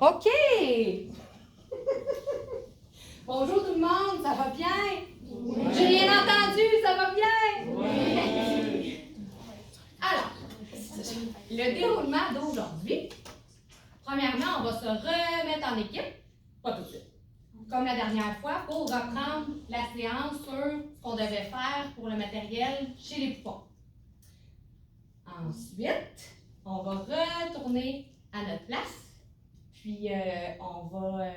OK! Bonjour tout le monde, ça va bien? Oui. J'ai rien entendu, ça va bien? Oui. Alors, le déroulement d'aujourd'hui, premièrement, on va se remettre en équipe, pas tout de suite, comme la dernière fois, pour reprendre la séance sur ce qu'on devait faire pour le matériel chez les poupons. Ensuite, on va retourner à notre place. Puis, on va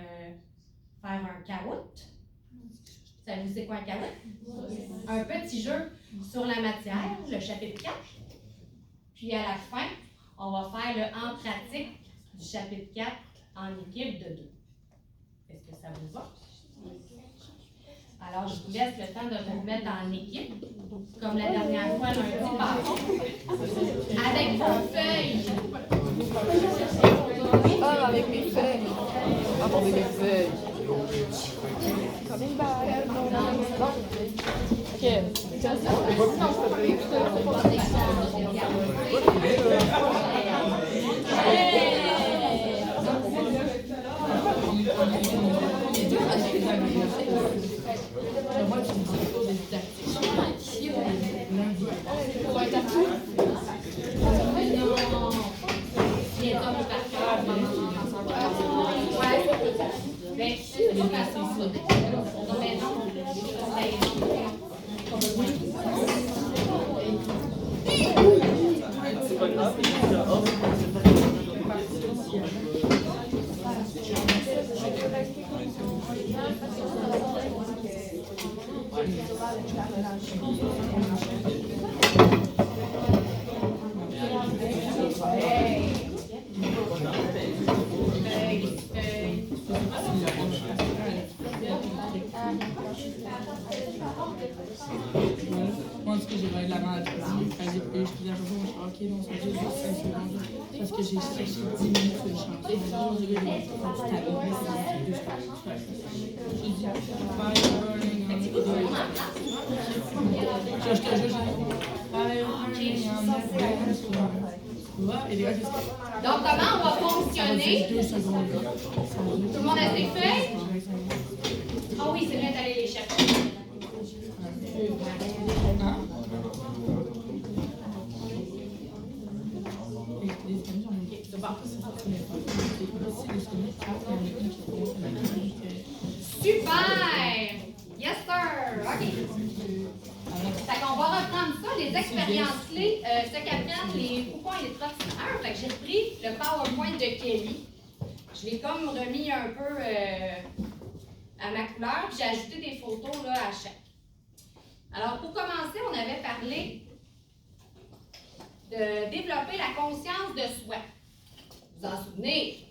faire un caout. Savez-vous c'est quoi un caout? Un petit jeu sur la matière, le chapitre 4. Puis, à la fin, on va faire le en pratique du chapitre 4 en équipe de 2. Est-ce que ça vous va? Alors, je vous laisse le temps de vous mettre en équipe, comme la dernière fois, lundi passé, avec vos feuilles. Ah, avec mes feuilles. Attendez, mes feuilles. Comme une balle. Non. Ok. Tiens ça. Moi, parce que j'ai parlé de la maladie, je disais la chanson, je suis ok, non, c'est juste 5 secondes. Parce que j'ai cherché 10 minutes sur les chansons. J'ai dit, je te jure, donc, comment on va fonctionner? 2 secondes. Tout le monde a ses feuilles? Ah oui, c'est vrai d'aller les chercher. Super! Yes, sir! OK. Fait qu'on va reprendre ça, les expériences clés, ce qu'apprennent les poupons et les trottineurs. Fait que j'ai repris le PowerPoint de Kelly. Je l'ai comme remis un peu à ma couleur, puis j'ai ajouté des photos là, à chaque. Alors, pour commencer, on avait parlé de développer la conscience de soi. Vous en souvenez?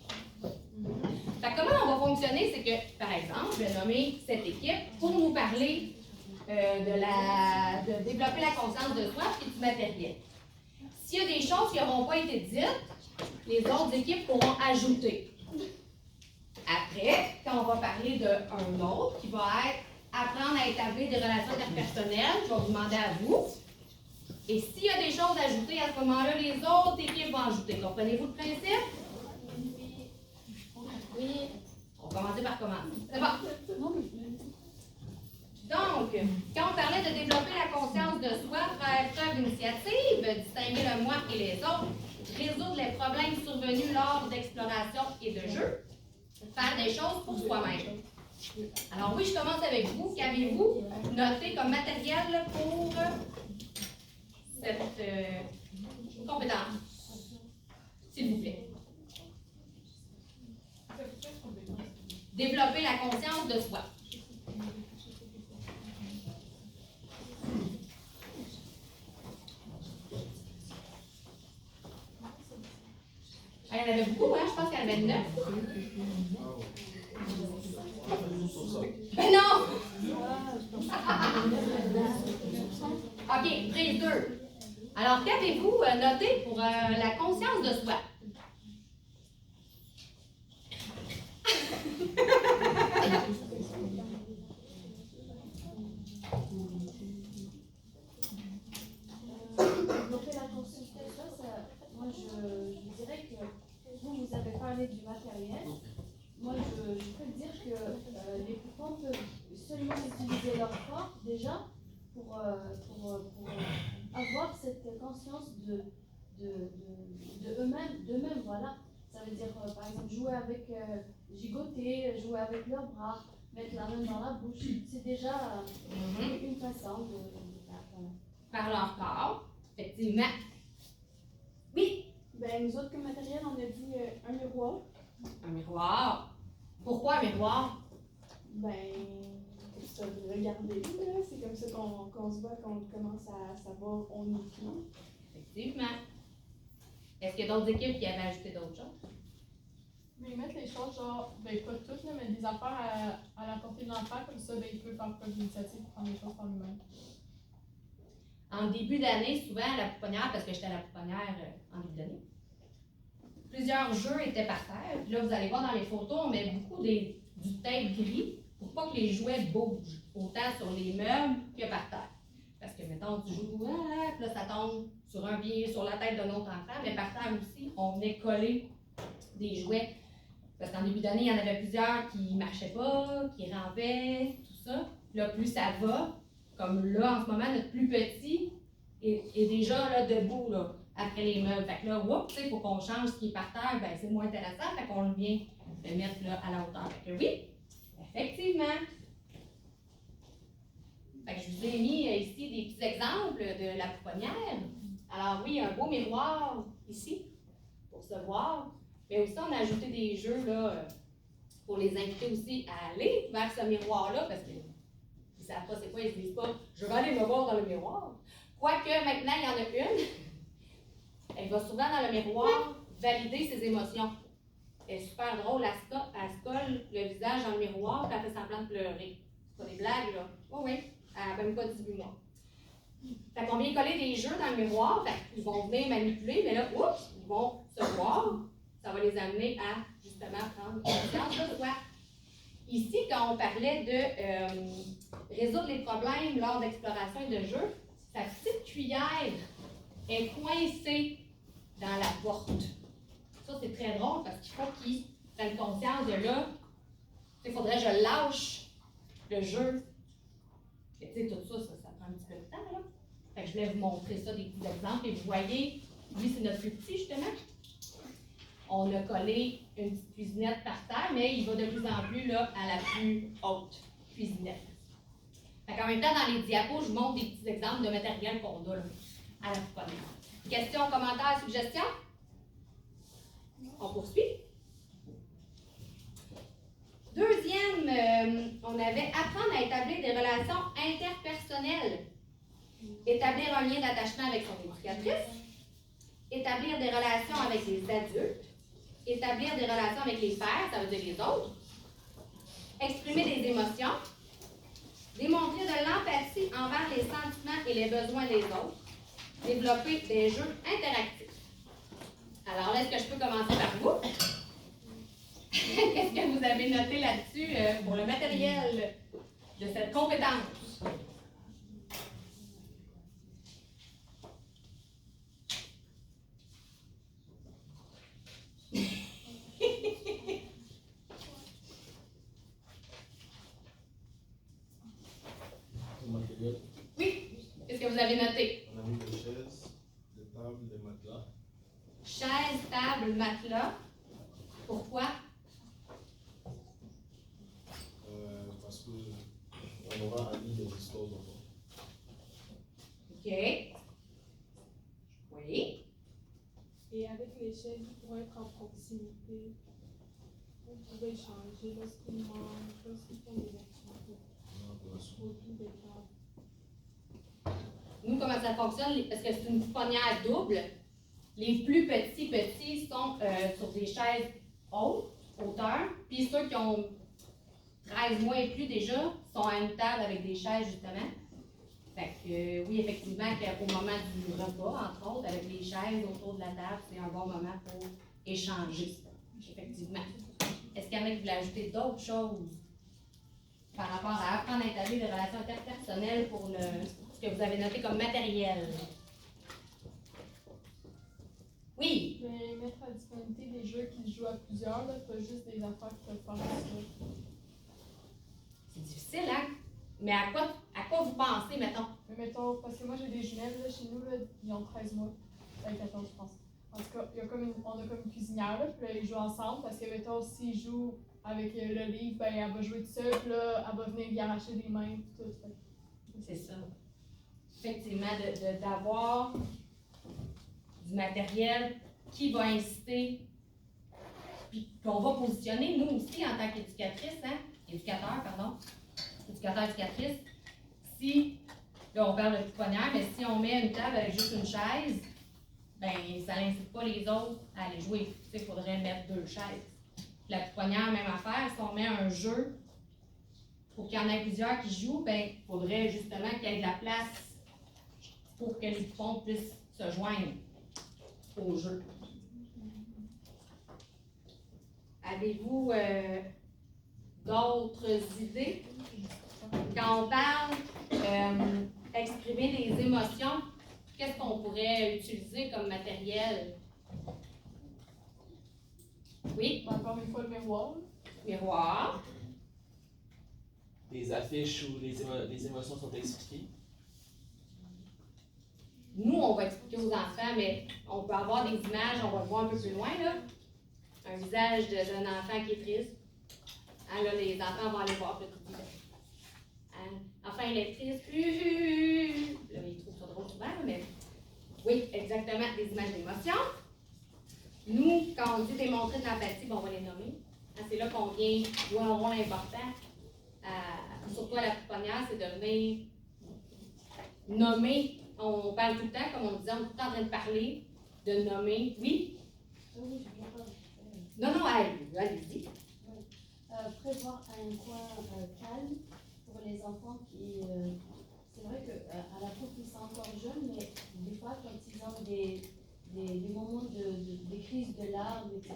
Fait que comment on va fonctionner, c'est que, par exemple, je vais nommer cette équipe pour nous parler de développer la conscience de soi et du matériel. S'il y a des choses qui n'auront pas été dites, les autres équipes pourront ajouter. Après, quand on va parler d'un autre qui va être apprendre à établir des relations interpersonnelles, je vais vous demander à vous. Et s'il y a des choses à ajouter, à ce moment-là, les autres équipes vont ajouter. Comprenez-vous le principe? Oui. On va commencer par commencer. C'est bon. Donc, quand on parlait de développer la conscience de soi, faire preuve d'initiative, distinguer le moi et les autres, résoudre les problèmes survenus lors d'exploration et de jeu, faire des choses pour soi-même. Alors oui, je commence avec vous. Qu'avez-vous noté comme matériel pour cette compétence? S'il vous plaît. Développer la conscience de soi. Il y en avait beaucoup, hein? Je pense qu'il y en avait 9. Mais non! OK, prise 2. Alors, qu'avez-vous noté pour la conscience de soi? Développer la conscience de soi, moi je dirais que vous avez parlé du matériel, moi je peux dire que les poupons peuvent seulement utiliser leur corps déjà pour avoir cette conscience de eux-mêmes, voilà. Ça veut dire, par exemple, jouer avec, gigoter, jouer avec leurs bras, mettre la main dans la bouche. C'est déjà une façon de faire. Voilà. Par leur corps, effectivement. Oui, Ben, nous autres, comme matériel, on a dit un miroir. un miroir. Pourquoi un miroir? Ben, ça de regarder, là. C'est comme ça qu'on se voit, qu'on commence à savoir on est qui. Effectivement. Est-ce qu'il y a d'autres équipes qui avaient ajouté d'autres choses? Mais ils mettent les choses, genre, ben pas toutes, là, mais des affaires à la portée de l'enfant, comme ça, ben il peut faire preuve d'initiative pour prendre les choses par lui-même. En début d'année, souvent à la pouponnière, parce que j'étais à la pouponnière en début d'année, plusieurs jeux étaient par terre. Puis là, vous allez voir dans les photos, on met beaucoup du tape gris pour pas que les jouets bougent, autant sur les meubles que par terre. Parce que, mettons, tu joues, puis là, ça tombe sur un pied, sur la tête d'un autre enfant, mais par terre aussi, on venait coller des jouets. Parce qu'en début d'année, il y en avait plusieurs qui marchaient pas, qui rampaient, tout ça. Là, plus ça va, comme là, en ce moment, notre plus petit est déjà là, debout, là, après les meubles. Fait que là, tu sais, il faut qu'on change ce qui est par terre, ben c'est moins intéressant, fait qu'on vient le mettre là, à la hauteur. Fait que oui, effectivement. Fait que je vous ai mis ici des petits exemples de la pouponnière. Alors oui, un beau miroir ici, pour se voir. Mais aussi, on a ajouté des jeux là, pour les inviter aussi à aller vers ce miroir-là, parce qu'ils ne savent pas c'est quoi, ils ne se disent pas « je vais aller me voir dans le miroir ». Quoique maintenant, il y en a une, elle va souvent dans le miroir valider ses émotions. Elle est super drôle, elle se colle le visage dans le miroir, puis elle fait semblant de pleurer. C'est pas des blagues, là. Oh oui, elle n'a même pas 18 mois. Fait qu'on vient coller des jeux dans le miroir, fait qu'ils vont venir manipuler, mais là, oups, ils vont se voir. Ça va les amener à, justement, prendre conscience de soi. Ici, quand on parlait de résoudre les problèmes lors d'exploration et de jeu, sa petite cuillère est coincée dans la porte. Ça, c'est très drôle parce qu'il faut qu'ils prennent conscience de là. Il faudrait que je lâche le jeu. Tu sais, tout ça, ça prend un petit peu de temps, là. Fait que je voulais vous montrer ça, des petits exemples. Et vous voyez, lui, c'est notre plus petit, justement. On a collé une petite cuisinette par terre, mais il va de plus en plus là, à la plus haute cuisinette. En même temps, dans les diapos, je vous montre des petits exemples de matériel qu'on a là, à la pouponnière. Questions, commentaires, suggestions? On poursuit. Deuxième, on avait apprendre à établir des relations interpersonnelles. Établir un lien d'attachement avec son éducatrice. Établir des relations avec les adultes. Établir des relations avec les pairs, ça veut dire les autres. Exprimer des émotions. Démontrer de l'empathie envers les sentiments et les besoins des autres. Développer des jeux interactifs. Alors, est-ce que je peux commencer par vous? Qu'est-ce que vous avez noté là-dessus pour le matériel de cette compétence? Oui, qu'est-ce que vous avez noté? On a mis des chaises, des tables, des matelas. Chaise, table, matelas. Pourquoi? Parce qu'on aura à lire des histoires d'enfants. OK. Oui. Et avec les chaises, ils pourront être en proximité. Vous pouvez échanger lorsqu'ils mangent, lorsqu'ils font des activités. Autour des tables. Nous, comment ça fonctionne? Parce que c'est une pouponnière double. Les plus petits sont sur des chaises hautes, hauteur. Puis ceux qui ont 13 mois et plus déjà sont à une table avec des chaises, justement. Fait que oui, effectivement, au moment du repas, entre autres, avec les chaises autour de la table, c'est un bon moment pour échanger. Effectivement. Est-ce qu'il y en a qui voulaient ajouter d'autres choses par rapport à apprendre à établir des relations interpersonnelles pour ce que vous avez noté comme matériel? Oui, Mais mettre à disponibilité des jeux qui se jouent à plusieurs, là, pas juste des affaires qui peuvent faire ça. c'est difficile, hein? Mais à quoi vous pensez, mettons? Mais mettons, parce que moi j'ai des jumelles là, chez nous, là, ils ont 13 mois. 14, je pense. En tout cas, on a comme une cuisinière, là, puis là, ils jouent ensemble, parce que, mettons, s'ils jouent avec le livre, ben, elle va jouer toute seule, puis là, elle va venir lui arracher des mains, puis tout. C'est ça. Effectivement, d'avoir du matériel qui va inciter, puis qu'on va positionner, nous aussi, en tant qu'éducatrice, hein, éducatrice, si, là, on parle de pouponnière, mais si on met une table avec juste une chaise, ben, ça n'incite pas les autres à aller jouer. Tu sais, il faudrait mettre 2 chaises. La pouponnière, même affaire, si on met un jeu pour qu'il y en ait plusieurs qui jouent, ben, il faudrait justement qu'il y ait de la place pour que les poupons puissent se joindre au jeu. Avez-vous d'autres idées? Quand on parle exprimer des émotions, qu'est-ce qu'on pourrait utiliser comme matériel? Oui, Encore une fois, le miroir. miroir. Des affiches où les émotions sont expliquées. Nous, on va expliquer aux enfants, mais on peut avoir des images, on va le voir un peu plus loin, là. Un visage d'un enfant qui est triste. Hein, là, les enfants vont aller voir petit visage. Hein, enfin, il est triste. Là, ils trouvent ça drôle souvent, là, mais oui, exactement, des images d'émotion. Nous, quand on dit démontrer de l'empathie, ben, on va les nommer. Hein, c'est là qu'on vient jouer un rôle important. Surtout à la pouponnière, c'est de venir nommer. On parle tout le temps, comme on disait, on est tout le temps en train de parler, de nommer. Oui? Oui, je comprends. Non, allez-y. Prévoir un coin calme pour les enfants qui. C'est vrai qu'à la fois qu'ils sont encore jeunes, mais des fois, quand ils ont des moments de crise de larmes, etc.,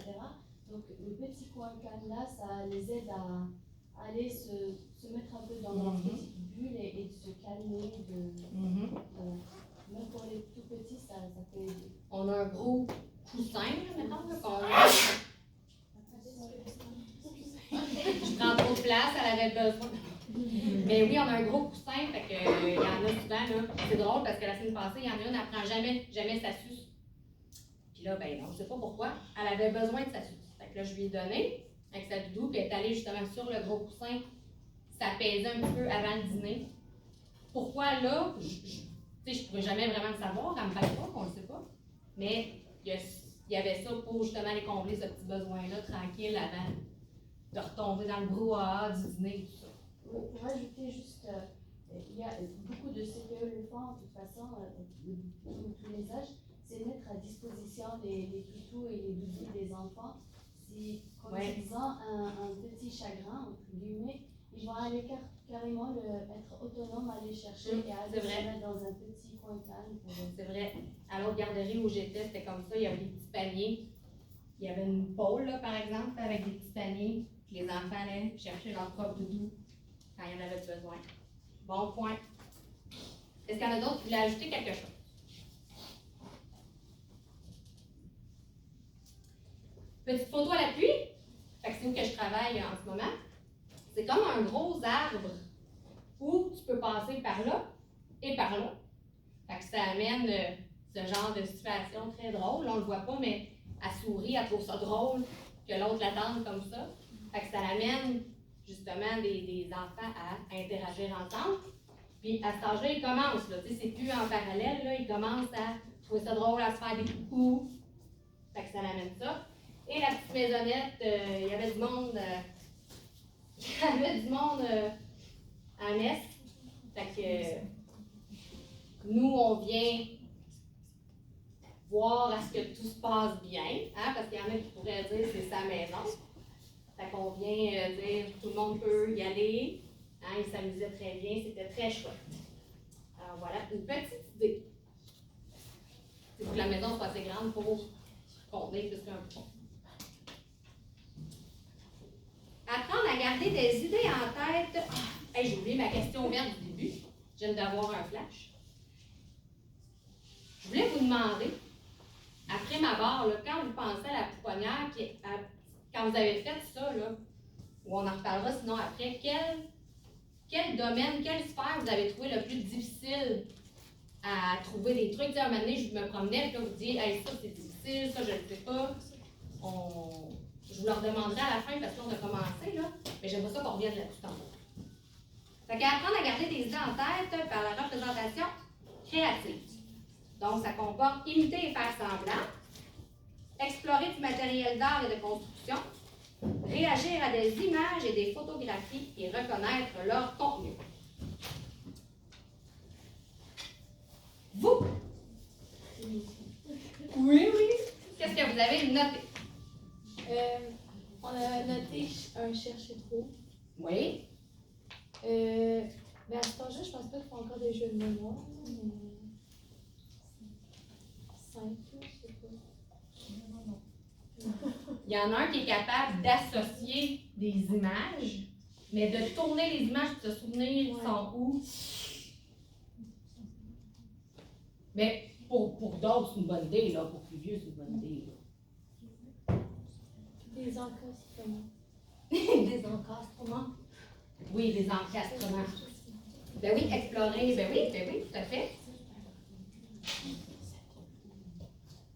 donc le petit coin calme là, ça les aide à aller se mettre un peu dans leur petite bulle et de se calmer. Même pour les tout petits, ça peut aider. On a un gros coussin, là, mettons, là, qu'on Je prends trop de place, elle avait besoin. Mais oui, on a un gros coussin, fait que il y en a souvent, là. C'est drôle parce que la semaine passée, il y en a une, elle prend jamais sa suce. Puis là, ben, on ne sait pas pourquoi. Elle avait besoin de sa suce. Fait que là, je lui ai donné avec sa doudou, puis elle est allée justement sur le gros coussin, s'apaiser un petit peu avant le dîner. Pourquoi là? Je ne pourrais jamais vraiment le savoir, elle me parle pas, qu'on ne le sait pas. Mais il y avait ça pour justement aller combler ce petit besoin-là, tranquille, avant de retomber dans le brouhaha du dîner et tout ça. Pour ajouter juste, il y a beaucoup de CPE le font, de toute façon, tous les âges, c'est mettre à disposition les toutous et les doudous des enfants. Si, comme ils ont un petit chagrin, entre guillemets, ils vont aller carrément être autonomes, aller chercher et aller se mettre dans un petit coin calme. C'est vrai. À l'autre garderie où j'étais, c'était comme ça, il y avait des petits paniers. Il y avait une pôle, là, par exemple, avec des petits paniers. Puis les enfants allaient chercher leur propre doudou quand il y en avait besoin. Bon point. Est-ce qu'il y en a d'autres qui voulaient ajouter quelque chose? Petite photo à l'appui. Fait que c'est où que je travaille en ce moment. C'est comme un gros arbre où tu peux passer par là et par là. Fait que ça amène ce genre de situation très drôle. On le voit pas, mais elle sourit, elle trouve ça drôle que l'autre l'attende comme ça. Fait que ça amène justement des enfants à interagir ensemble. Puis à cet âge-là, ils commencent, là, c'est plus en parallèle, là, ils commencent à trouver ça drôle, à se faire des coucous. Fait que ça amène ça. Et la petite maisonnette, il y avait du monde, à Metz. Fait que nous, on vient voir à ce que tout se passe bien, hein, parce qu'il y en a qui pourraient dire c'est sa maison. Fait qu'on vient dire tout le monde peut y aller. Hein, ils s'amusaient très bien, c'était très chouette. Alors voilà, une petite idée. C'est que la maison n'est pas assez grande pour contenir plus qu'un bouton. Apprendre à garder des idées en tête. Ah, hey, j'ai oublié ma question ouverte du début. Je viens d'avoir un flash. Je voulais vous demander, après ma barre, là, quand vous pensez à la pouponnière, puis quand vous avez fait ça, là, ou on en reparlera sinon après, quel domaine, quelle sphère vous avez trouvé le plus difficile à trouver des trucs? Tu sais, un moment donné, je me promenais, puis là, vous dites, hey, ça c'est difficile, ça je ne le sais pas. Je vous le redemanderai à la fin parce qu'on a commencé, là, mais j'aimerais ça qu'on revienne là-dessus tantôt. Fait qu'apprendre à garder des idées en tête par la représentation créative. Donc, ça comporte imiter et faire semblant, explorer du matériel d'art et de construction, réagir à des images et des photographies et reconnaître leur contenu. Vous? Oui. Qu'est-ce que vous avez noté? On a noté un chercher trop. Oui. Mais à cet âge-là, je pense pas qu'il faut encore des jeux de mémoire. Mais... 5, je sais pas. Il y en a un qui est capable d'associer des images, mais de tourner les images et de se souvenir sont où. Mais pour d'autres, c'est une bonne idée, là. Pour plus vieux, c'est une bonne idée. Là. Des encastrements. Des encastrements? Oui, des encastrements. Ben oui, explorer, ben oui, tout à fait.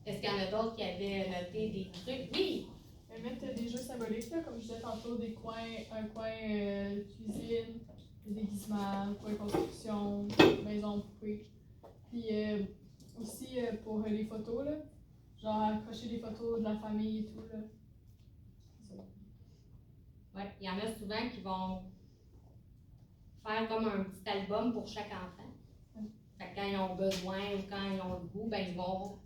Est-ce qu'il y en a d'autres qui avaient noté des trucs? Oui! Mettre des jeux symboliques, là, comme je disais tantôt, des coins, un coin cuisine, des déguisements, coin construction, maison poupée. Puis aussi pour les photos, là, genre accrocher des photos de la famille et tout. Là. Oui, il y en a souvent qui vont faire comme un petit album pour chaque enfant. Fait que quand ils ont besoin ou quand ils ont le goût, ben ils vont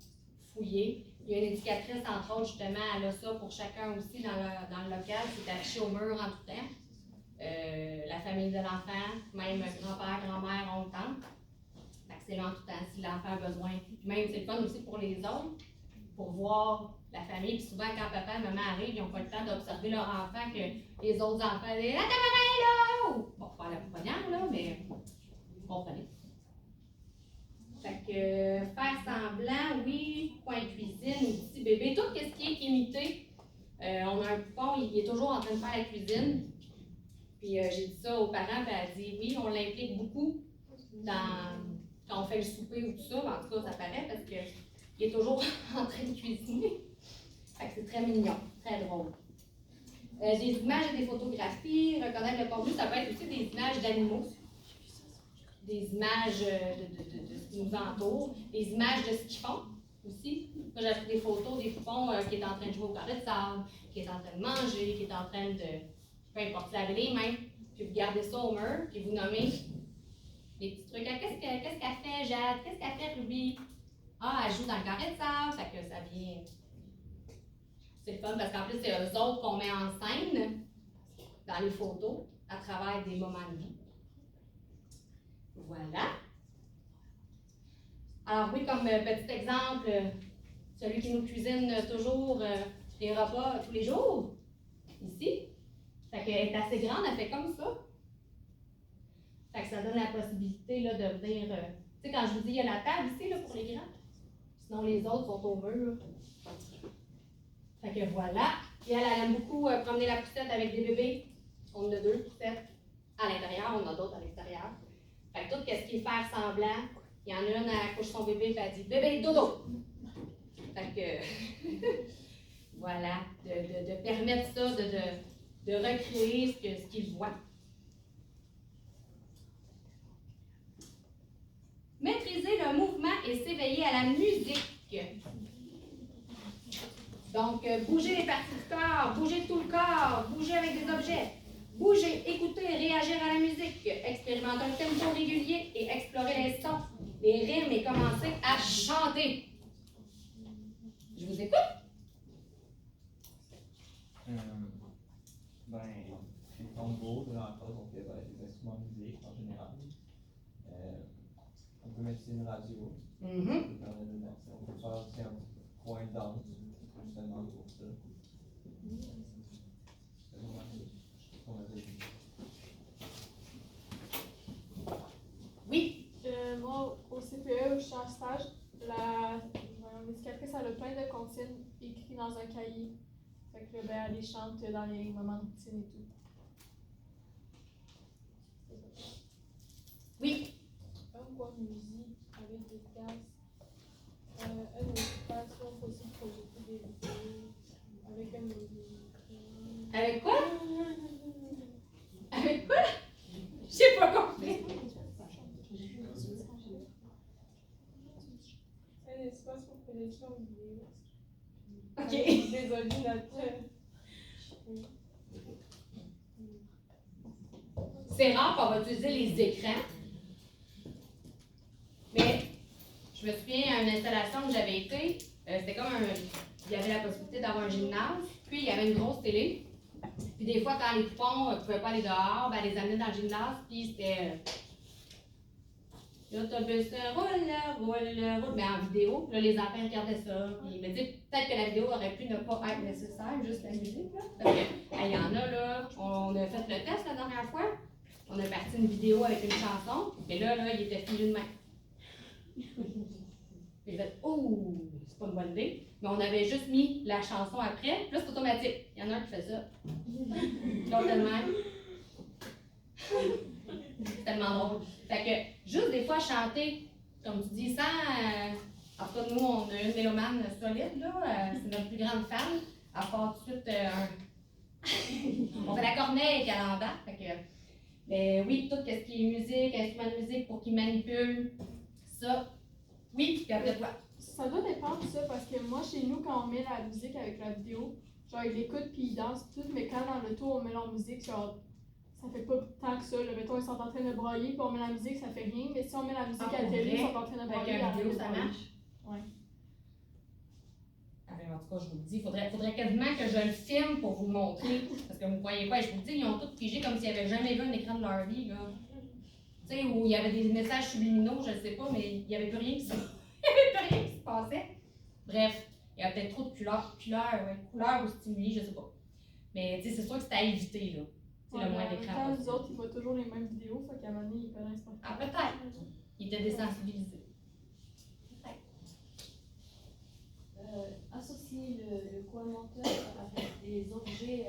fouiller. Il y a une éducatrice, entre autres, justement, elle a ça pour chacun aussi dans le local, c'est affiché au mur en tout temps. La famille de l'enfant, même grand-père, grand-mère, oncle, tante. Fait que c'est là en tout temps si l'enfant a besoin. Même c'est le fun aussi pour les autres, pour voir la famille. Puis souvent, quand papa et maman arrivent, ils n'ont pas le temps d'observer leur enfant que les autres enfants disent « La caméra est là! » Bon, pas la pouponnière, là, mais vous comprenez. Fait que faire semblant, oui, coin de cuisine, aussi bébé, tout ce qui est imité. On a un poupon, il est toujours en train de faire la cuisine. Puis j'ai dit ça aux parents, puis elle a dit oui, on l'implique beaucoup quand on fait le souper ou tout ça. En tout cas, ça paraît parce qu'il est toujours en train de cuisiner. Fait que c'est très mignon, très drôle. Des images et des photographies, reconnaître le contenu, ça peut être aussi des images d'animaux. Des images de ce qui nous entoure, des images de ce qu'ils font aussi. Moi, j'ai pris des photos des poupons qui est en train de jouer au carré de sable, qui est en train de manger, qui est en train de, peu importe, laver les mains, puis vous gardez ça au mur, puis vous nommez les petits trucs. Qu'est-ce qu'elle fait, Jade? Qu'est-ce qu'elle fait, Ruby? Ah, elle joue dans le carré de sable, fait que ça vient... C'est le fun parce qu'en plus, c'est eux autres qu'on met en scène dans les photos à travers des moments de vie. Voilà. Alors oui, comme petit exemple, celui qui nous cuisine toujours les repas tous les jours, ici. Fait qu'elle est assez grande, elle fait comme ça. Fait que ça donne la possibilité là, de venir... tu sais, quand je vous dis, il y a la table ici là, pour les grands. Sinon, les autres sont au mur. Fait que voilà. Et elle aime beaucoup promener la poussette avec des bébés. On en a 2 poussettes à l'intérieur, on en a d'autres à l'extérieur. Fait que tout ce qui est faire semblant, il y en a une, elle couche son bébé et elle dit « Bébé, dodo! » Fait que, voilà, de permettre ça, de recréer ce qu'ils voient. Maîtriser le mouvement et s'éveiller à la musique. Donc, bouger les parties du corps, bouger tout le corps, bouger avec des objets. Bouger, écouter, réagir à la musique, expérimenter un tempo régulier et explorer les sons, les rimes et commencer à chanter. Je vous écoute. Les tambours, de l'encore, donc des instruments de musique en général. On peut mettre une radio. On peut faire aussi un coin de danse, justement pour ça. Oui. Moi, au CPE, où je suis en stage, l'éducatrice, elle a plein de contiennent écrit dans un cahier. Fait que ben, elle les chante dans les moments de routine et tout. Oui. Un coin musique avec des cases. Un espace où on peut aussi projeter des vidéos avec un ordinateur. Avec quoi? Avec quoi? J'ai pas compris. Un espace pour projection vidéo. OK. Avec des ordinateurs. C'est rare qu'on va utiliser les écrans. Mais je me souviens à une installation où j'avais été, c'était comme il y avait la possibilité d'avoir un gymnase, puis il y avait une grosse télé. Puis des fois, quand les poupons ne pouvaient pas aller dehors, ben, elle les amenait dans le gymnase, puis c'était l'autobus roule, mais en vidéo. Puis là, les enfants regardaient ça. Puis, mais tu sais, peut-être que la vidéo aurait pu ne pas être nécessaire, juste la musique. Là. Parce que, il y en a, là, on a fait le test la dernière fois. On a parti une vidéo avec une chanson, mais là, il était filé de main. J'ai fait, oh, c'est pas une bonne idée. Mais on avait juste mis la chanson après, puis là, c'est automatique. Il y en a un qui fait ça. L'autre de même. C'est tellement drôle. Fait que, juste des fois, chanter, comme tu dis, sans. En tout cas, nous, on a une mélomane solide, là. C'est notre plus grande fan. À part tout de suite on fait la corneille qu'elle en bas. Fait que. Mais oui, tout ce qui est musique, instrument de musique pour qu'ils manipulent, ça, oui, puis après toi. Ça doit dépendre de ça, parce que moi, chez nous, quand on met la musique avec la vidéo, genre, ils l'écoutent puis ils dansent tout, mais quand dans le tour, on met leur musique, genre, ça fait pas tant que ça. Là, mettons, ils sont en train de broyer, puis on met la musique, ça fait rien, mais si on met la musique à la télé, ils sont en train de broyer. Avec la vidéo, ça broyer. marche? Ouais. En tout cas, je vous le dis, il faudrait quasiment que je le filme pour vous le montrer. Parce que vous ne voyez pas, je vous le dis, ils ont tous figé comme s'ils n'avaient jamais vu un écran de leur vie. Là. Tu sais, où il y avait des messages subliminaux, je ne sais pas, mais il n'y avait plus rien qui se, passait. Bref, il y a peut-être trop de couleurs ou stimuli, je ne sais pas. Mais tu sais, c'est sûr que c'était à éviter. Là. C'est Ouais, le moins en même d'écran. temps, nous autres, ils voient toujours les mêmes vidéos, fait qu'à un moment donné, ils connaissent pas. Ah, peut-être. Ils étaient désensibilisés. Associer le coin moteur avec des objets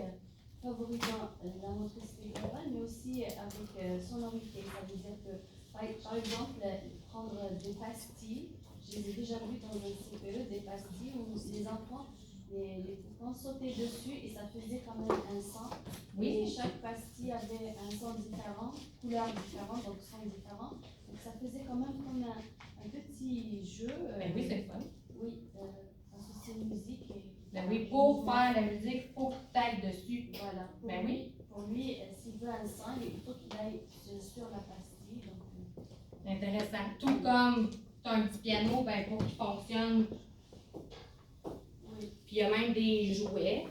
favorisant la motricité globale, mais aussi avec sonorité. Ça veut dire que, par exemple, prendre des pastilles. Je les ai déjà vues dans un CPE, des pastilles où les enfants, les poupons sautaient dessus et ça faisait quand même un son. Oui. Et chaque pastille avait un son différent, couleur différente, donc son différent. Donc ça faisait quand même comme un petit jeu. Ben oui, c'est le fun. Oui, associer musique et. Ben oui, pour faire la musique, il faut que tu ailles dessus. Voilà. Ben oui. Pour lui, s'il veut un son, il faut qu'il aille sur la pastille. Donc, Intéressant. Tout comme tu as un petit piano, ben pour qu'il fonctionne. oui. Puis il y a même des jouets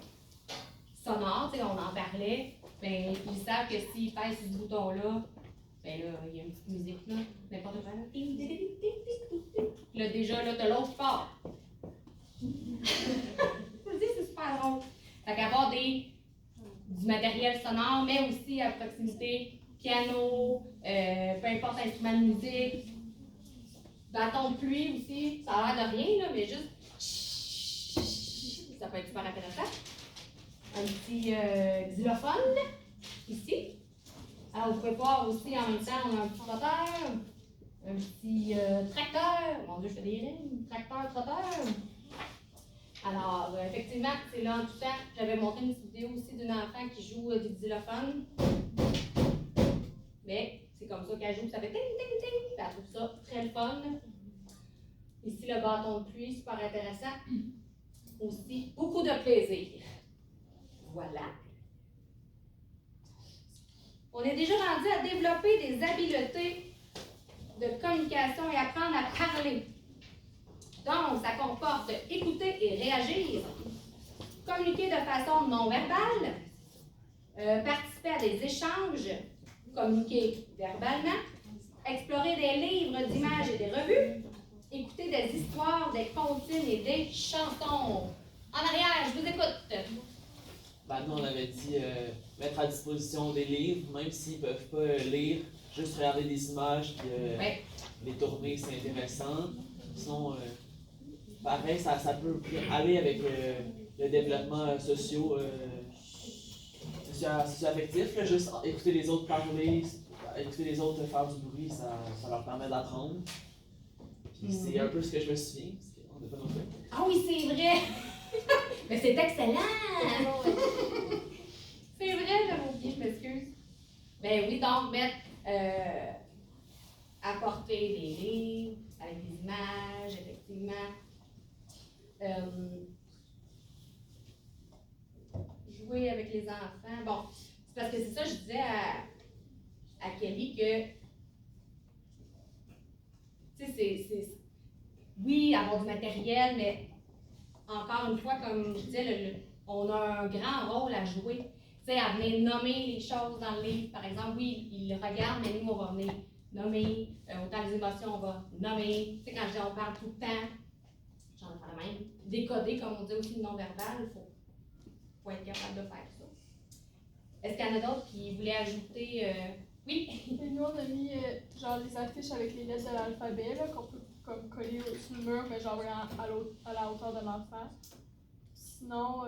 sonores, tu sais, on en parlait. Ben, ils savent que s'ils pèsent sur ce bouton-là, ben là, il y a une petite musique là, n'importe quoi. Là, déjà, là, t'as l'autre qui part. Je vous le dis, c'est super drôle. Fait qu'avoir du matériel sonore, mais aussi à proximité, piano, peu importe instrument de musique, bâton de pluie aussi, ça a l'air de rien, là, mais juste ça peut être super intéressant. Un petit xylophone, ici. Alors, vous pouvez voir aussi en même temps, on a un petit trotteur, un petit tracteur. Mon Dieu, je fais des rimes. Tracteur, trotteur. Alors, effectivement, c'est là en tout temps. J'avais montré une vidéo aussi d'une enfant qui joue du xylophone. Mais c'est comme ça qu'elle joue, ça fait ting, ting, ting. Elle trouve ça très fun. Ici, le bâton de pluie, super intéressant. Aussi, beaucoup de plaisir. Voilà. On est déjà rendu à développer des habiletés de communication et apprendre à parler. Donc, ça comporte écouter et réagir, communiquer de façon non verbale, participer à des échanges, communiquer verbalement, explorer des livres d'images et des revues, écouter des histoires, des comptines et des chansons. En arrière, je vous écoute. Ben, nous, on avait dit mettre à disposition des livres, même s'ils ne peuvent pas lire, juste regarder des images puis Ouais. les tourner, c'est intéressant. Sinon, pareil, ça peut aller avec le développement socio-affectif, là, juste écouter les autres parler, écouter les autres faire du bruit, ça leur permet d'apprendre. Puis c'est un peu ce que je me souviens, parce qu'on n'a pas non plus. Ah oui, c'est vrai! Mais c'est excellent! C'est vrai, j'avais oublié, je m'excuse. Ben oui, donc mettre, apporter des livres avec des images, effectivement. Jouer avec les enfants. Bon, c'est parce que c'est ça, je disais à Kelly que, tu sais, oui, avoir du matériel, mais encore une fois, comme je disais, on a un grand rôle à jouer. Tu sais, à venir nommer les choses dans le livre. Par exemple, oui, il le regarde, mais nous, on va venir nommer. Autant les émotions, on va nommer. Tu sais, quand je dis on parle tout le temps, j'en ai pas la même. Décoder, comme on dit aussi, le non-verbal, il faut être capable de faire ça. Est-ce qu'il y en a d'autres qui voulaient ajouter? Oui? Et nous, on a mis genre les affiches avec les lettres de l'alphabet, là, qu'on peut comme coller sur le mur, mais genre vraiment à la hauteur de l'enfant. Sinon,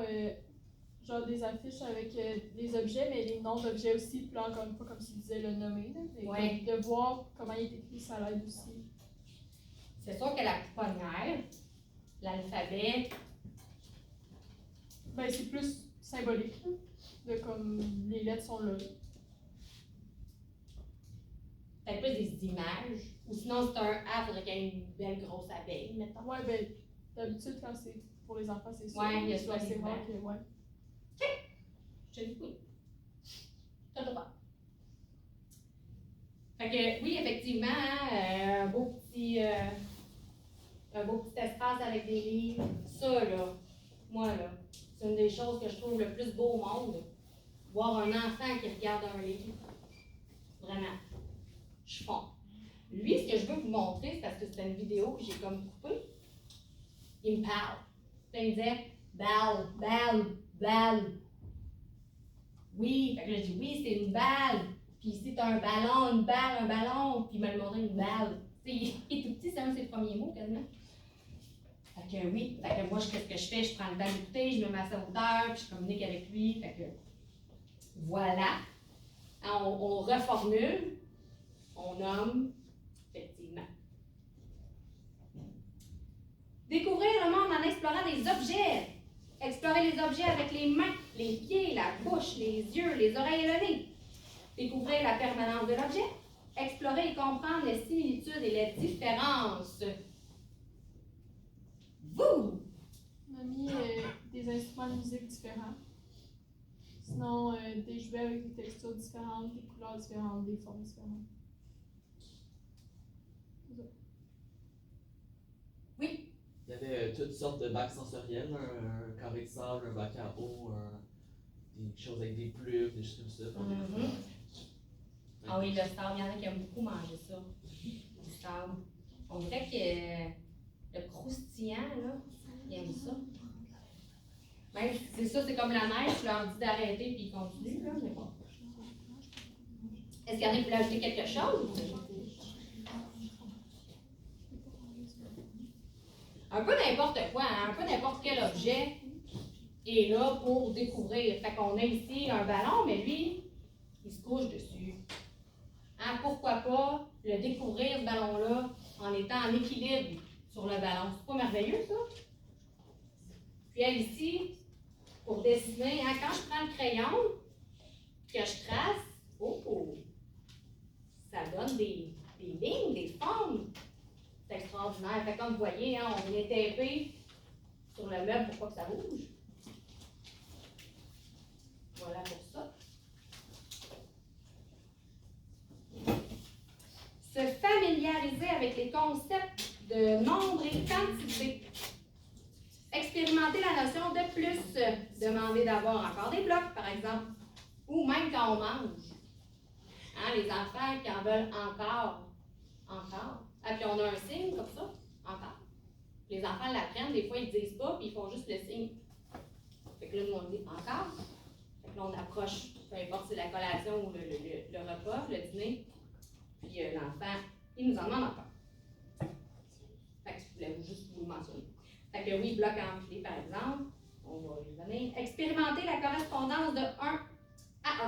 genre des affiches avec des objets, mais les noms d'objets aussi, puis là, encore une fois, comme tu disais, le nommer, là, mais Ouais. de voir comment il est écrit, ça l'aide aussi. C'est sûr que la pouponnière, l'alphabet, Ben, c'est plus symbolique, là, de comme les lettres sont là. peut-être plus des images. Ou sinon, c'est un A, il faudrait qu'il y ait une belle grosse abeille, mettons. Ouais, ben, d'habitude, quand c'est pour les enfants, c'est ça. Ouais, il y a c'est ça, assez les rare images. que, ouais. Je te dis oui. T'as le droit. Fait que oui, effectivement, hein, un beau petit espace avec des livres. Ça, là, moi, là, c'est une des choses que je trouve le plus beau au monde. Voir un enfant qui regarde un livre. Vraiment. Je fonds. Lui, ce que je veux vous montrer, c'est parce que c'était une vidéo que j'ai comme coupée. Il me parle. Puis il me disait, balle, balle, balle. Oui, fait que là, je dis, oui, c'est une balle. Puis ici, t'as un ballon, une balle, un ballon. Puis il m'a demandé une balle. Tu sais, il est tout petit, c'est un de ses premiers mots quasiment. Fait que oui, fait que moi, qu'est-ce que je fais? Je prends le temps d'écouter, je me mets à sa hauteur, puis je communique avec lui. Fait que voilà. Hein, on reformule, on nomme, effectivement. Découvrir le monde en explorant des objets. Explorer les objets avec les mains, les pieds, la bouche, les yeux, les oreilles et le nez. Découvrir la permanence de l'objet. Explorer et comprendre les similitudes et les différences. Vous! On a mis des instruments de musique différents. Sinon, des jouets avec des textures différentes, des couleurs différentes, des formes différentes. Oui? Il y avait toutes sortes de bacs sensoriels, un carré de sable, un bac à eau, des choses avec des plumes, des choses comme ça. Ah oui, le sable, il y en a qui aiment beaucoup manger ça. Du sable. On dirait que le croustillant, là, ils aiment ça. Même si c'est ça, c'est comme la neige, je leur dis d'arrêter puis ils continuent, là, mais bon. Est-ce qu'il y en a qui voulaient ajouter quelque chose? Un peu n'importe quoi, hein? Un peu n'importe quel objet est là pour découvrir. Fait qu'on a ici un ballon, mais lui, il se couche dessus. Hein? Pourquoi pas le découvrir, ce ballon-là, en étant en équilibre sur le ballon? C'est pas merveilleux, ça? Puis elle, ici, pour dessiner, hein, quand je prends le crayon, que je trace, oh, ça donne des lignes, des formes. C'est extraordinaire. Fait comme vous voyez, hein, on vient taper sur le meuble pour pas que ça bouge. Voilà pour ça. Se familiariser avec les concepts de nombre et quantité. Expérimenter la notion de plus. Demander d'avoir encore des blocs, par exemple. Ou même quand on mange. Hein, les enfants qui en veulent encore. Encore. Ah, puis on a un signe comme ça. Encore. Les enfants l'apprennent, des fois ils ne disent pas, puis ils font juste le signe. Fait que là, nous on dit encore. Fait que là, on approche, peu importe si c'est la collation ou le repas, le dîner. Puis l'enfant, il nous en demande encore. Fait que je voulais juste vous le mentionner. Fait que oui, bloc enfilé, par exemple. On va y revenir. Expérimenter la correspondance de 1 à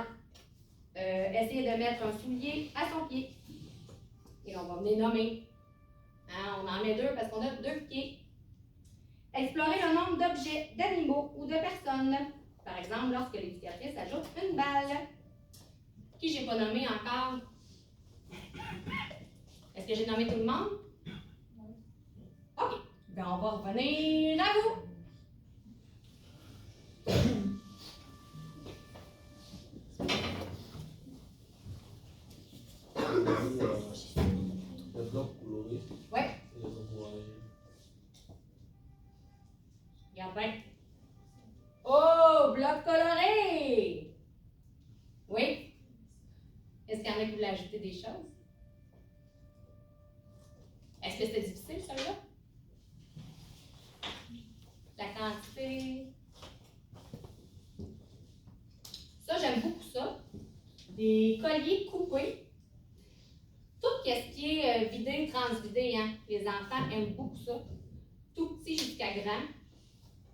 1. Essayer de mettre un soulier à son pied. Et on va les nommer. Hein, on en met 2 parce qu'on a 2 pieds. Explorer le nombre d'objets, d'animaux ou de personnes. Par exemple, lorsque l'éducatrice ajoute une balle. Qui j'ai pas nommé encore? Est-ce que j'ai nommé tout le monde? OK. Ben, on va revenir à vous. Les blocs colorés. Ouais. Et les encourager. Regarde bien. Oh, bloc coloré! Oui. Est-ce qu'il y en a qui voulaient ajouter des choses? Est-ce que c'était difficile, celui-là? La quantité. Ça, j'aime beaucoup ça. Des colliers coupés. Tout ce qui est vidé, transvidé, hein. Les enfants aiment beaucoup ça. Tout petit jusqu'à grand.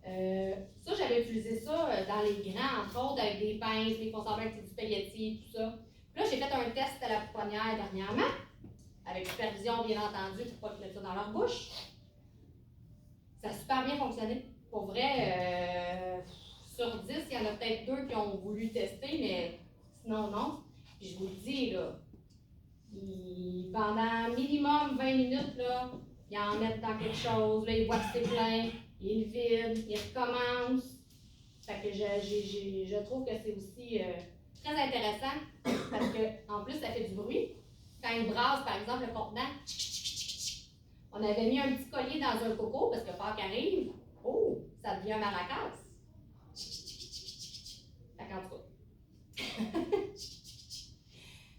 Ça, j'avais utilisé ça dans les grands, entre autres, avec des pinces, des conserveurs avec du spaghetti, tout ça. Puis là, j'ai fait un test à la pouponnière dernièrement, avec supervision, bien entendu, pour pas qu'ils mettent ça dans leur bouche. Ça a super bien fonctionné. Pour vrai, sur 10, il y en a peut-être 2 qui ont voulu tester, mais sinon, non. Puis je vous le dis, là, pendant minimum 20 minutes, là, ils en mettent dans quelque chose, là, ils voient que c'est plein, ils le vident, ils recommencent. Fait que je trouve que c'est aussi très intéressant parce que en plus, ça fait du bruit. Quand ils brassent, par exemple, le contenant, on avait mis un petit collier dans un coco parce que Pâques arrive, oh, ça devient un maracas. Fait qu'en tout cas.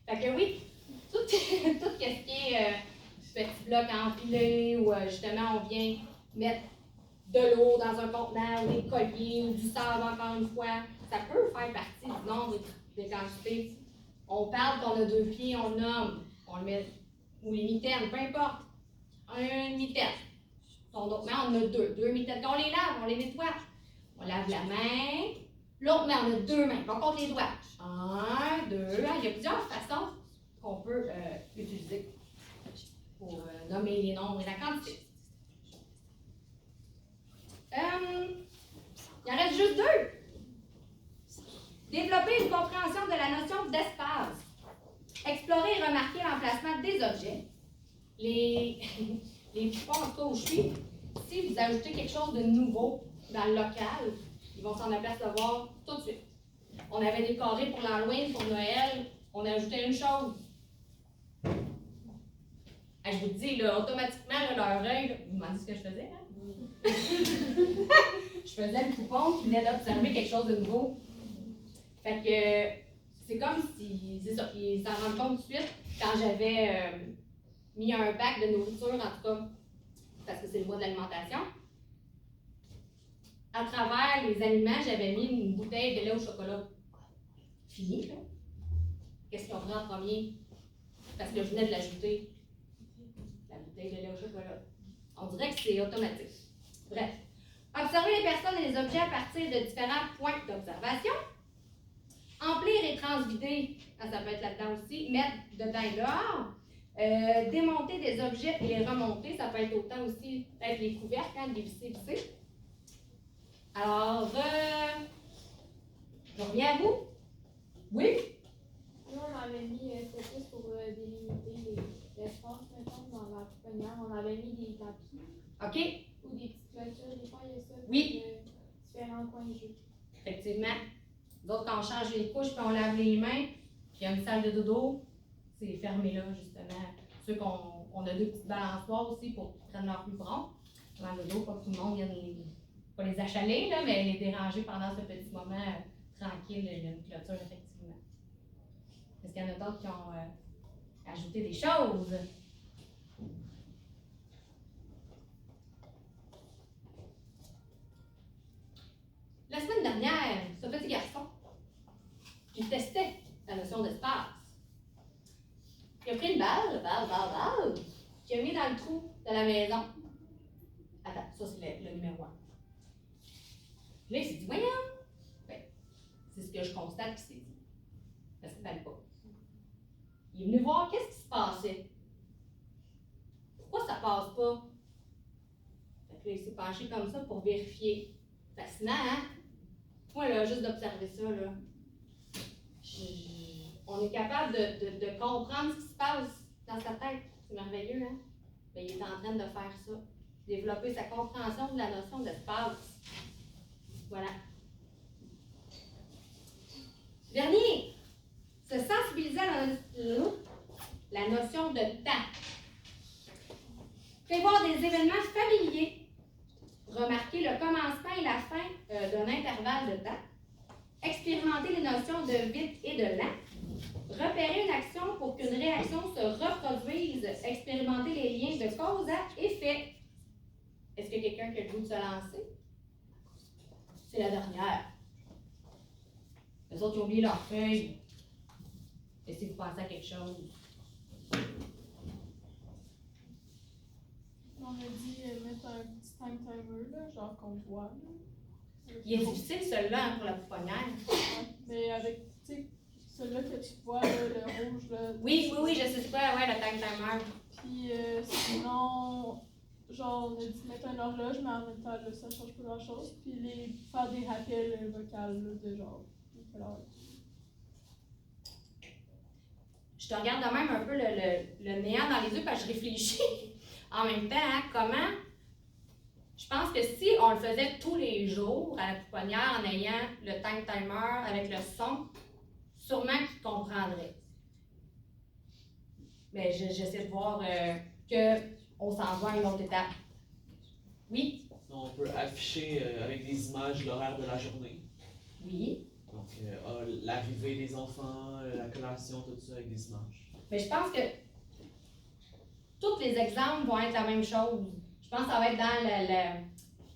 Fait que oui, tout ce qui est petit bloc empilé ou justement on vient mettre de l'eau dans un contenant ou des colliers ou du sable encore une fois, ça peut faire partie du nombre des quantités. On parle qu'on a 2 pieds, on nomme, on le met, ou les mitaines, peu importe. Un mitaine. L'autre main, on a 2 mitaines. Quand on les lave, on les nettoie. On lave la main. L'autre main, on a 2 mains. On compte les doigts. 1, 2. Il y a plusieurs façons qu'on peut utiliser pour nommer les nombres et la quantité. Il en reste juste 2. Développer une compréhension de la notion d'espace. Explorer et remarquer l'emplacement des objets. Les poupons, en tout cas où je suis, si vous ajoutez quelque chose de nouveau dans le local, ils vont s'en apercevoir tout de suite. On avait des carrés pour l'Halloween, pour Noël, on a ajouté une chose. Je vous dis, là, automatiquement, là, leur œil, vous me demandez ce que je faisais, hein? Je faisais le poupon qui venait d'observer quelque chose de nouveau. Fait que c'est comme si, c'est ça, ils s'en rendent compte tout de suite quand j'avais mis un bac de nourriture, en tout cas, parce que c'est le mois de l'alimentation. À travers les aliments, j'avais mis une bouteille de lait au chocolat. Fini, là. Qu'est-ce qu'ils ont pris en premier? Parce que je venais de l'ajouter. La bouteille de lait au chocolat. On dirait que c'est automatique. Bref. Observer les personnes et les objets à partir de différents points d'observation. Emplir et transvider, ça peut être là-dedans aussi. Mettre dedans et dehors. Démonter des objets et les remonter, ça peut être autant aussi être les couvercles, hein, les visser. Alors, je reviens à vous. Oui? Nous, on avait mis, c'était plus pour délimiter l'espace, mettons, dans la pouponnière. On avait mis des tapis. OK. Ou des petites clôtures, des fois, il y a ça. Oui. Différents coins de jeu. Effectivement. D'autres, quand on change les couches puis on lave les mains, puis il y a une salle de dodo, c'est fermé là, justement. Ceux qu'on a 2 petites balançoires aussi pour qu'ils prennent leur biberon. Dans le dodo, pas que tout le monde vienne pas les achaler, là, mais les déranger pendant ce petit moment tranquille, il y a une clôture, effectivement. Est-ce qu'il y en a d'autres qui ont ajouté des choses? La semaine dernière, ce petit garçon, il testait la notion d'espace. Il a pris une balle, qu'il a mis dans le trou de la maison. Attends, Ça, c'est le numéro 1. Là, il s'est dit, voyons, ben, c'est ce que je constate qu'il s'est dit. Ça ne s'appelle pas. Il est venu voir qu'est-ce qui se passait. Pourquoi ça passe pas? Fait que là, il s'est penché comme ça pour vérifier. Fascinant, hein? Moi, là, juste d'observer ça, là, on est capable de comprendre ce qui se passe dans sa tête. C'est merveilleux, hein? Ben, il est en train de faire ça. Développer sa compréhension de la notion d'espace. Voilà. Dernier, se sensibiliser à la notion de temps. Prévoir des événements familiers. Remarquer le commencement et la fin d'un intervalle de temps. Expérimenter les notions de vite et de lent. Repérer une action pour qu'une réaction se reproduise. Expérimenter les liens de cause à effet. Est-ce que quelqu'un qui a le goût de se lancer? C'est la dernière. Les autres, ils ont oublié leur feuille. Et si vous pensez à quelque chose? On a dit mettre un petit time timer, là, genre qu'on voit. Là. Il est difficile celui-là hein, pour la pouponnière. Ouais. Mais avec, tu sais, celui-là que tu vois, là, le rouge, là. Oui, je sais c'est quoi, ouais, le time timer. Puis sinon, genre, on a dit mettre une horloge, mais en même temps, là, ça change pas grand-chose. Puis faire des rappels vocales, là, de genre, quelle heure. Je te regarde de même un peu le néant dans les yeux parce que je réfléchis en même temps à comment. Je pense que si on le faisait tous les jours à la pouponnière en ayant le time timer avec le son, sûrement qu'il comprendrait. Mais j'essaie de voir qu'on s'en va à une autre étape. Oui? On peut afficher avec des images l'horaire de la journée. Oui. Donc, l'arrivée des enfants, la collation, tout ça avec des images. Mais je pense que tous les exemples vont être la même chose. Je pense que ça va être dans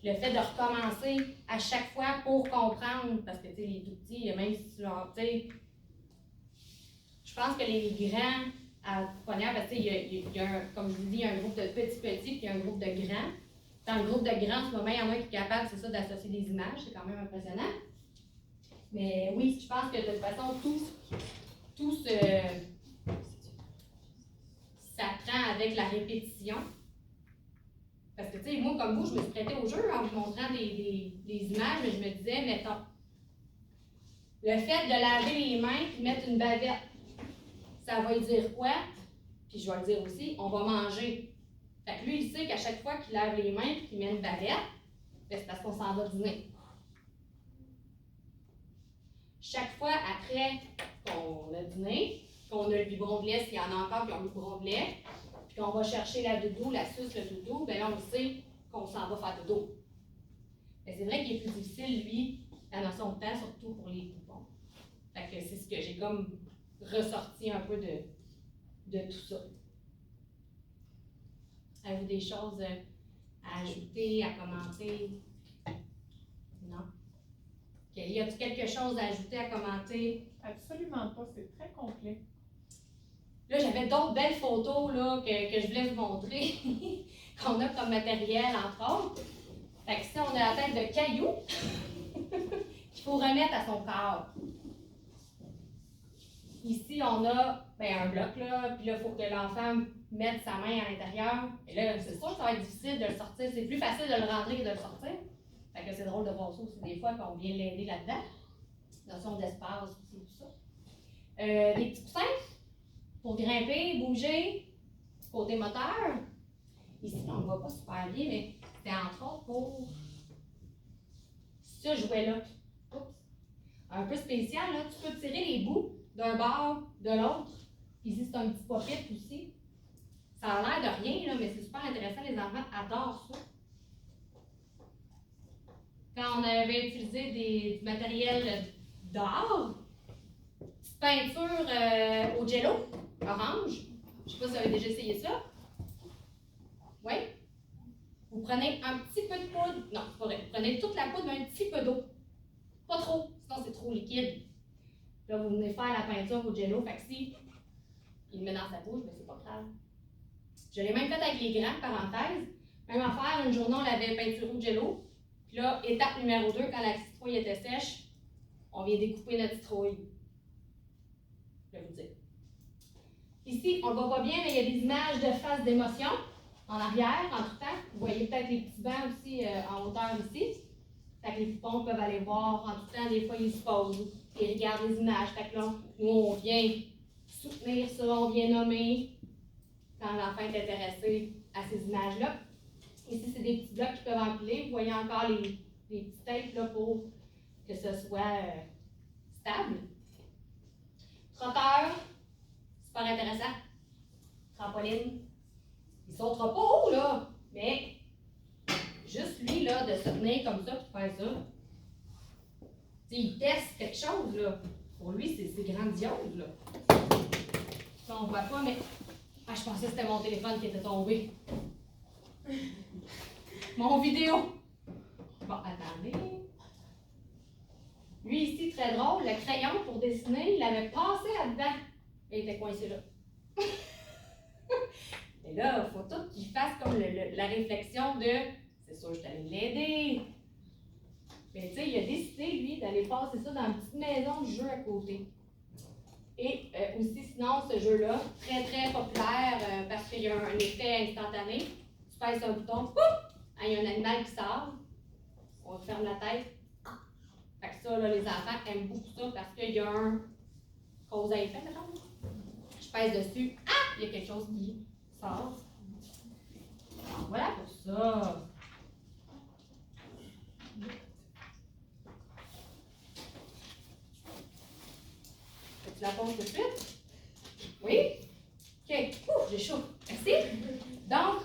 le fait de recommencer à chaque fois pour comprendre. Parce que, tu sais, les tout petits, même si tu leur, tu sais, je pense que les grands à la pouponnière, parce que, tu sais, il y a comme je vous dis, il y a un groupe de petits, puis il y a un groupe de grands. Dans le groupe de grands, en ce moment, il y en a qui est capable, c'est ça, d'associer des images. C'est quand même impressionnant. Mais oui, je pense que de toute façon, tout s'apprend avec la répétition. Parce que, tu sais, moi, comme vous, je me suis prêtée au jeu en vous montrant des images, mais je me disais, mettons, le fait de laver les mains et mettre une bavette, ça va lui dire quoi? Puis je vais le dire aussi, on va manger. Fait que lui, il sait qu'à chaque fois qu'il lave les mains et qu'il met une bavette, ben, c'est parce qu'on s'en va dîner. Chaque fois après qu'on a dîné, qu'on a le biberon de lait, s'il y en a encore qui ont le biberon de lait, puis qu'on va chercher la doudou, la suce, le doudou, bien là, on sait qu'on s'en va faire dodo. Mais c'est vrai qu'il est plus difficile, lui, la notion de temps, surtout pour les poupons. Fait que c'est ce que j'ai comme ressorti un peu de tout ça. Avez-vous des choses à ajouter, à commenter? Non? Okay. Y a-t-il quelque chose à ajouter, à commenter? Absolument pas, c'est très complet. Là, j'avais d'autres belles photos là, que je voulais vous montrer, qu'on a comme matériel, entre autres. Fait que si on a la tête de caillou, qu'il faut remettre à son corps. Ici, on a un bloc, là, puis là, il faut que l'enfant mette sa main à l'intérieur. Et là, c'est sûr que ça va être difficile de le sortir. C'est plus facile de le rentrer que de le sortir. Fait que c'est drôle de voir ça aussi des fois qu'on vient l'aider là-dedans. Notion d'espace aussi, tout ça. Des petits coussins pour grimper, bouger, côté moteur. Ici, on ne voit pas super bien, mais c'est entre autres pour ce jouet-là. Oups. Un peu spécial, là. Tu peux tirer les bouts d'un bord, de l'autre. Ici, c'est un petit pop-it aussi. Ça a l'air de rien, là, mais c'est super intéressant. Les enfants adorent ça. Quand on avait utilisé du matériel d'art, petite peinture au jello, orange. Je ne sais pas si vous avez déjà essayé ça. Oui? Vous prenez un petit peu de poudre. Non, c'est pas vrai. Vous prenez toute la poudre, mais un petit peu d'eau. Pas trop, sinon c'est trop liquide. Là, vous venez faire la peinture au jello. Fait que si il le met dans sa bouche, mais c'est pas grave. Je l'ai même fait avec les grands, parenthèse. Même affaire, une journée, on l'avait peinturé au jello. Puis là, étape numéro 2, quand la citrouille était sèche, on vient découper notre citrouille. Je vais vous dire. Ici, on ne voit pas bien, mais il y a des images de face d'émotion en arrière, en tout temps. Vous voyez peut-être les petits bancs aussi en hauteur ici. Fait que les poupons peuvent aller voir en tout temps. Des fois, ils se posent et regardent les images. Fait que là, nous, on vient soutenir ça, on vient nommer quand l'enfant est intéressé à ces images-là. Ici, c'est des petits blocs qui peuvent empiler. Vous voyez encore les petits tapes là, pour que ce soit stable. Trotteur, super intéressant. Trampoline. Il sautera pas haut, là, mais juste lui, là, de se tenir comme ça pour faire ça. T'sais, il teste quelque chose, là. Pour lui, c'est grandiose, là. Ça, on voit pas, mais... Ah, je pensais que c'était mon téléphone qui était tombé. Mon vidéo. Bon, attendez. Lui, ici, très drôle, le crayon pour dessiner, il avait passé là-dedans. Et il était coincé là. Et là, il faut tout qu'il fasse comme la réflexion de « c'est sûr, je t'allais l'aider ». Mais tu sais, il a décidé, lui, d'aller passer ça dans une petite maison de jeu à côté. Et aussi, sinon, ce jeu-là, très, très populaire parce qu'il y a un effet instantané. Tu pèses un bouton, pouf! Il y a un animal qui sort. On ferme la tête. Fait que ça, là, les enfants aiment beaucoup ça parce qu'il y a un cause à effet, mettons. Je pèse dessus. Ah! Il y a quelque chose qui sort. Alors, voilà pour ça. Tu la poses tout de suite? Oui? OK. Ouf, j'ai chaud. Merci. Donc,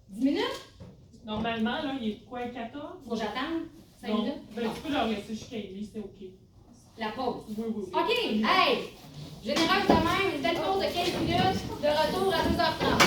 10 minutes? Normalement, là, il est quoi, 14? Faut que j'attende 5 Non. minutes? Ben, tu peux leur laisser jusqu'à 8, c'est OK. La pause. Oui, oui, oui. OK. Hey! Généreuse de même, une belle pause de 15 minutes, de retour à 2h30.